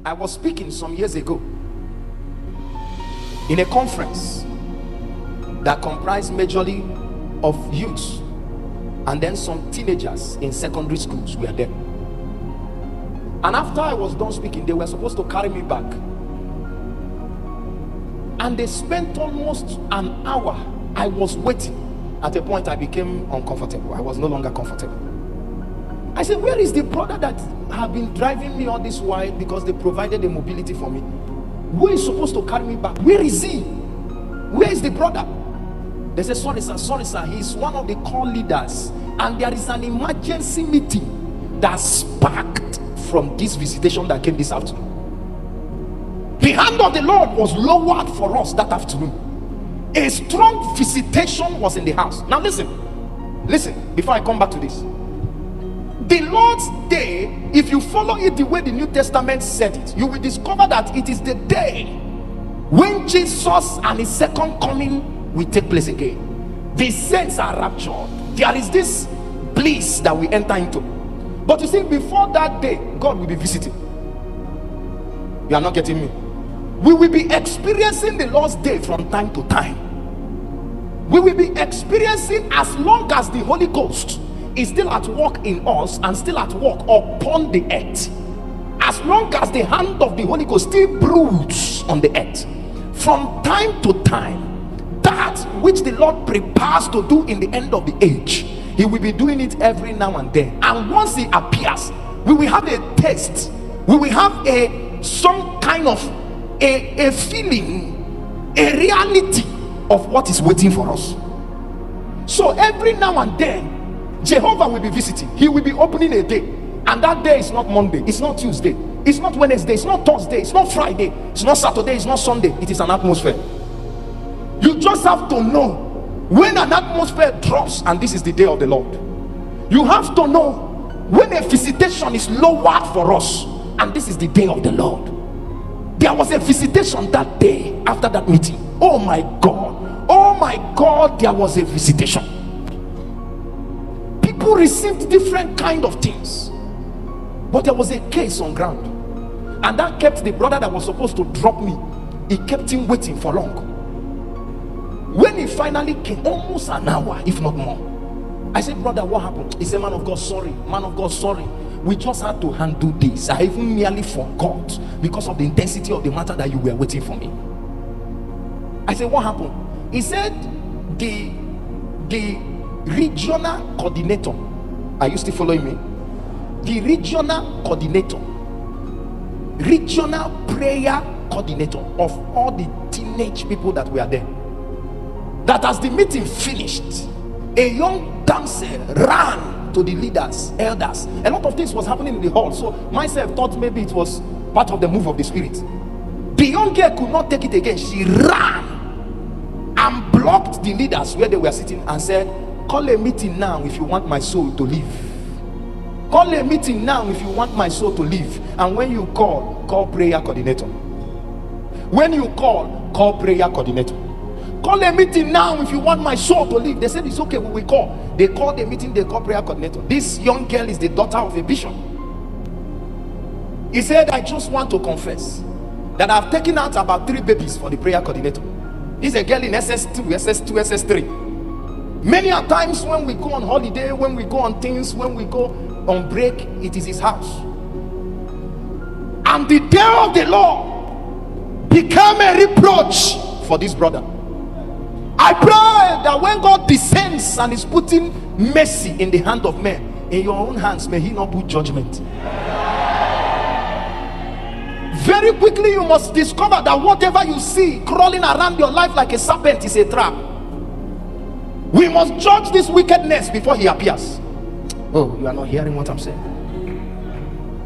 I was speaking some years ago in a conference that comprised majorly of youths and then some teenagers in secondary schools were there. And after I was done speaking, they were supposed to carry me back. And they spent almost an hour. I was waiting. At a point, I became uncomfortable. I was no longer comfortable. I said, where is the brother that have been driving me all this while because they provided the mobility for me? Who is supposed to carry me back? Where is he? Where is the brother? They said, sorry sir, he's one of the core leaders, and there is an emergency meeting that sparked from this visitation that came this afternoon. The hand of the Lord was lowered for us that afternoon. A strong visitation was in the house. Now listen before I come back to this. The Lord's day, if you follow it the way the New Testament said it, you will discover that it is the day when Jesus and his second coming will take place again. The saints are raptured. There is this bliss that we enter into. But you see, before that day, God will be visiting. You are not getting me. We will be experiencing the Lord's day from time to time. We will be experiencing as long as the Holy Ghost is still at work in us and still at work upon the earth. As long as the hand of the Holy Ghost still broods on the earth, from time to time, that which the Lord prepares to do in the end of the age, he will be doing it every now and then. And once he appears, we will have a taste, we will have some kind of a feeling, a reality of what is waiting for us. So every now and then, Jehovah will be visiting. He will be opening a day, and that day is not Monday, it's not Tuesday, it's not Wednesday, it's not Thursday, it's not Friday, it's not Saturday, it's not Sunday. It is an atmosphere. You just have to know when an atmosphere drops, and this is the day of the Lord. You have to know when a visitation is lowered for us, and this is the day of the Lord. There was a visitation that day after that meeting. Oh my God, there was a visitation. People received different kind of things, but there was a case on ground, and that kept the brother that was supposed to drop me, he kept him waiting for long. When he finally came, almost an hour if not more, I said, brother, what happened? He said, man of God, sorry, we just had to handle this. I even nearly forgot because of the intensity of the matter that you were waiting for me. I said, what happened? He said, the regional coordinator, are you still following me? The regional coordinator, regional prayer coordinator of all the teenage people that were there, that as the meeting finished, a young damsel ran to the leaders, elders. A lot of things was happening in the hall, so myself thought maybe it was part of the move of the spirit. The young girl could not take it again. She ran and blocked the leaders where they were sitting and said, call a meeting now if you want my soul to live. Call a meeting now if you want my soul to live. And when you call prayer coordinator. When you call prayer coordinator. Call a meeting now if you want my soul to live. They said it's okay, we will call. They called the meeting, they called prayer coordinator. This young girl is the daughter of a bishop. He said, I just want to confess that I've taken out about 3 babies for the prayer coordinator. He's a girl in SS2, SS2, SS3. Many a times when we go on holiday, when we go on things, when we go on break, it is his house. And the day of the Lord became a reproach for this brother. I pray that when God descends and is putting mercy in the hand of men, in your own hands, may he not put judgment. Very quickly you must discover that whatever you see crawling around your life like a serpent is a trap. We must judge this wickedness before he appears. Oh, you are not hearing what I'm saying.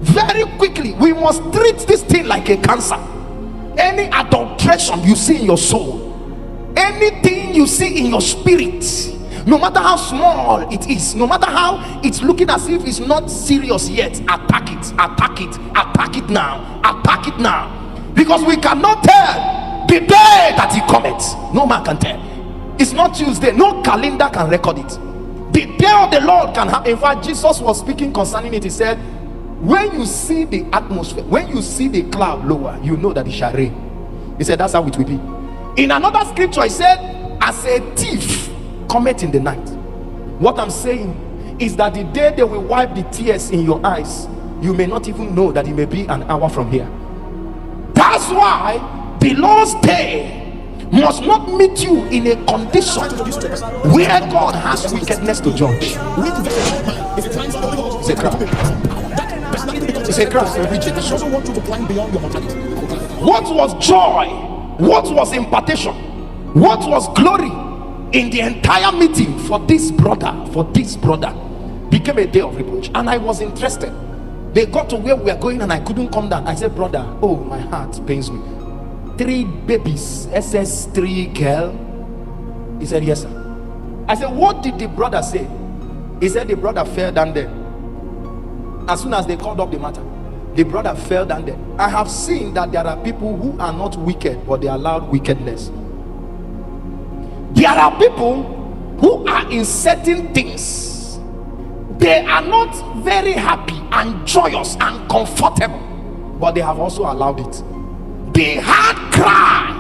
Very quickly we must treat this thing like a cancer. Any adulteration you see in your soul, anything you see in your spirit, no matter how small it is, no matter how it's looking as if it's not serious yet, attack it now, because we cannot tell the day that he cometh. No man can tell. It's not Tuesday, no calendar can record it. The day of the Lord can happen. In fact, Jesus was speaking concerning it. He said, When you see the atmosphere, when you see the cloud lower, you know that it shall rain. He said that's how it will be. In another scripture, he said, as a thief cometh in the night. What I'm saying is that the day they will wipe the tears in your eyes, you may not even know that it may be an hour from here. That's why the Lord's day must not meet you in a condition where God has wickedness to judge. It's a crowd. It's a crowd. What was joy? What was impartation? What was glory in the entire meeting for this brother became a day of reproach. And I was interested. They got to where we are going and I couldn't come down. I said, brother, oh, my heart pains me. 3 babies, SS3 girl. He said, yes, sir. I said, what did the brother say? He said the brother fell down there. As soon as they called up the matter, the brother fell down there. I have seen that there are people who are not wicked, but they allowed wickedness. There are people who are in certain things. They are not very happy and joyous and comfortable, but they have also allowed it. The hard cry,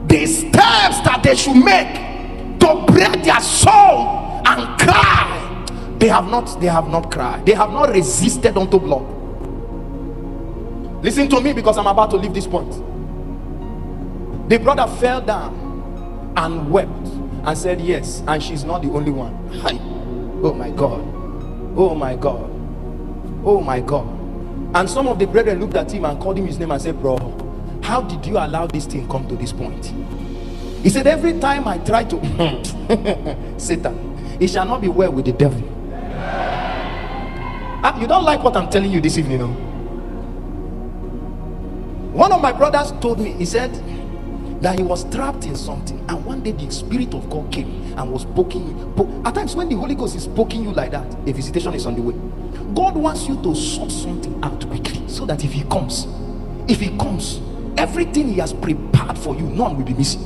the steps that they should make to break their soul and cry, they have not cried. They have not resisted unto blood. Listen to me, because I'm about to leave this point. The brother fell down and wept and said yes, and she's not the only one. Hi. Oh my God, oh my God, oh my God. And some of the brethren looked at him and called him his name and said, bro, how did you allow this thing come to this point? He said, every time I try to Satan, it shall not be well with the devil. You don't like what I'm telling you this evening, no? One of my brothers told me, he said that he was trapped in something, and one day the Spirit of God came and was poking you. At times when the Holy Ghost is poking you like that, a visitation is on the way. God wants you to sort something out quickly, so that if he comes, everything he has prepared for you, none will be missing.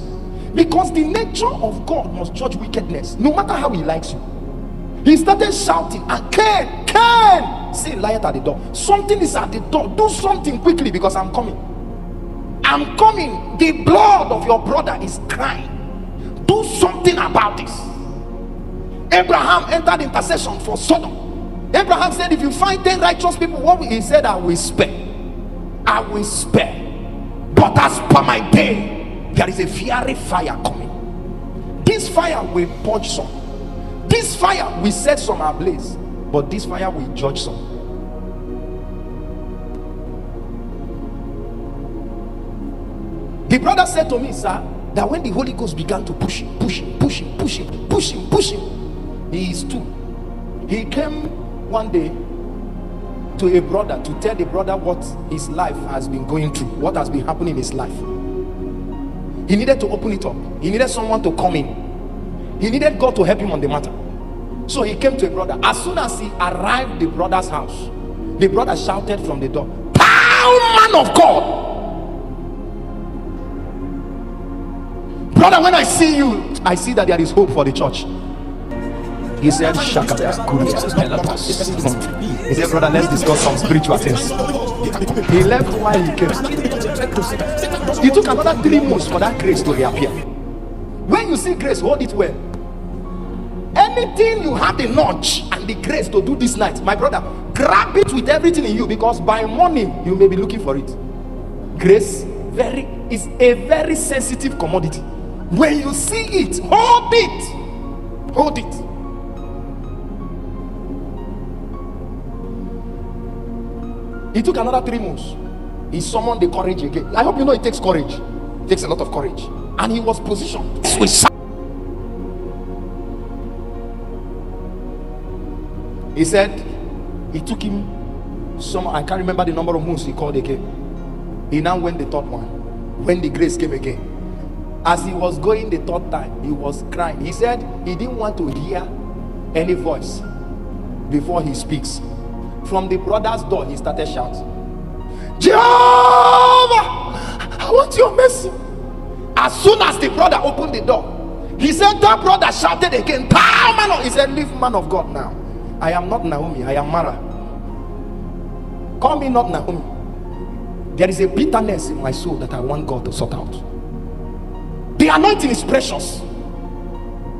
Because the nature of God must judge wickedness, no matter how he likes you. He started shouting, and Cain, see light at the door. Something is at the door. Do something quickly, because I'm coming. I'm coming. The blood of your brother is crying. Do something about this. Abraham entered intercession for Sodom. Abraham said, if you find 10 righteous people, what will he said? I will spare. I will spare. But as per my day, there is a fiery fire coming. This fire will purge some. This fire will set some ablaze. But this fire will judge some. The brother said to me, sir, that when the Holy Ghost began to push him, he is too. He came one day to a brother to tell the brother what his life has been going through, what has been happening in his life. He needed to open it up. He needed someone to come in. He needed God to help him on the matter. So he came to a brother. As soon as he arrived at the brother's house, the brother shouted from the door, "Thou man of God! Brother, when I see you, I see that there is hope for the church." He said, he said, brother, let's discuss some spiritual things. He left while he came. It took another 3 months for that grace to reappear. When you see grace, hold it well. Anything you have the nudge and the grace to do this night, my brother, grab it with everything in you, because by morning you may be looking for it. Grace is a very sensitive commodity. When you see it, hold it. Hold it. It took another 3 months. He summoned the courage again. I hope you know it takes courage. It takes a lot of courage. And he was positioned. He said it took him some, I can't remember the number of months he called again. He now went the 3rd one. When the grace came again. As he was going the 3rd time, he was crying. He said he didn't want to hear any voice before he speaks. From the brother's door, he started shouting, "Jehovah, I want your mercy." As soon as the brother opened the door, he said, that brother shouted again, "Thou man of," he said, "Leave man of God now. I am not Naomi, I am Mara." Call me not Naomi. There is a bitterness in my soul that I want God to sort out. The anointing is precious.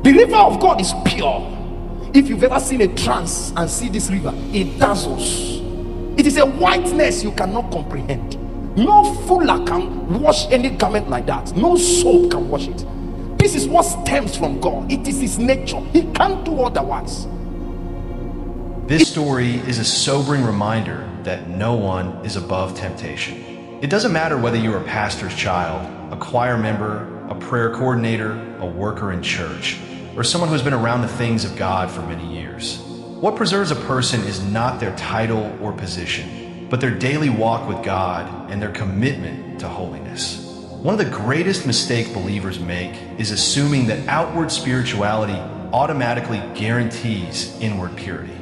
The river of God is pure. If you've ever seen a trance and see this river, it dazzles. It is a whiteness you cannot comprehend. No fuller can wash any garment like that. No soap can wash it. This is what stems from God. It is his nature. He can't do otherwise. This story is a sobering reminder that no one is above temptation. It doesn't matter whether you're a pastor's child, a choir member, a prayer coordinator, a worker in church, or someone who's been around the things of God for many years. What preserves a person is not their title or position, but their daily walk with God and their commitment to holiness. One of the greatest mistakes believers make is assuming that outward spirituality automatically guarantees inward purity.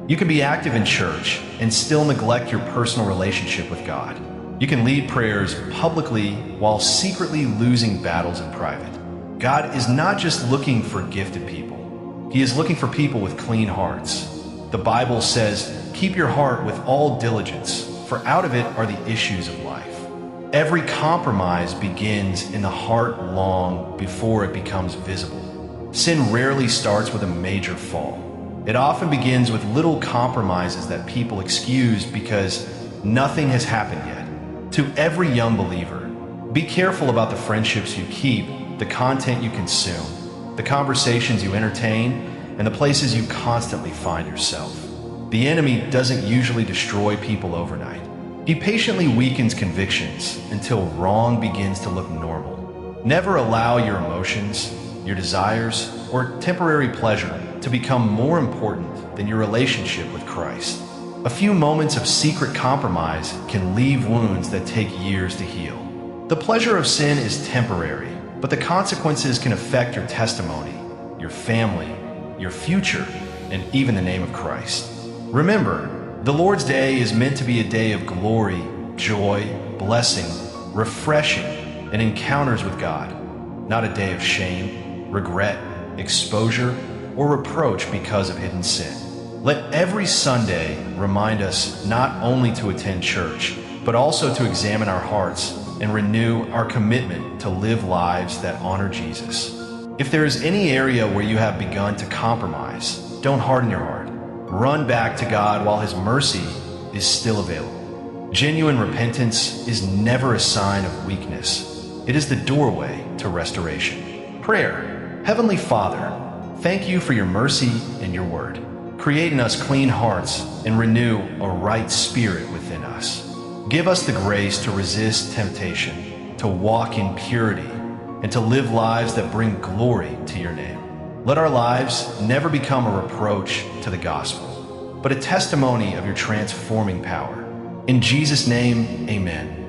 You can be active in church and still neglect your personal relationship with God. You can lead prayers publicly while secretly losing battles in private. God is not just looking for gifted people. He is looking for people with clean hearts. The Bible says, "Keep your heart with all diligence, for out of it are the issues of life." Every compromise begins in the heart long before it becomes visible. Sin rarely starts with a major fall. It often begins with little compromises that people excuse because nothing has happened yet. To every young believer, be careful about the friendships you keep, the content you consume, the conversations you entertain, and the places you constantly find yourself. The enemy doesn't usually destroy people overnight. He patiently weakens convictions until wrong begins to look normal. Never allow your emotions, your desires, or temporary pleasure to become more important than your relationship with Christ. A few moments of secret compromise can leave wounds that take years to heal. The pleasure of sin is temporary, but the consequences can affect your testimony, your family, your future, and even the name of Christ. Remember, the Lord's Day is meant to be a day of glory, joy, blessing, refreshing, and encounters with God, not a day of shame, regret, exposure, or reproach because of hidden sin. Let every Sunday remind us not only to attend church, but also to examine our hearts and renew our commitment to live lives that honor Jesus. If there is any area where you have begun to compromise, don't harden your heart. Run back to God while his mercy is still available. Genuine repentance is never a sign of weakness. It is the doorway to restoration. Prayer. Heavenly Father, thank you for your mercy and your word. Create in us clean hearts and renew a right spirit within us. Give us the grace to resist temptation, to walk in purity, and to live lives that bring glory to your name. Let our lives never become a reproach to the gospel, but a testimony of your transforming power. In Jesus' name, amen.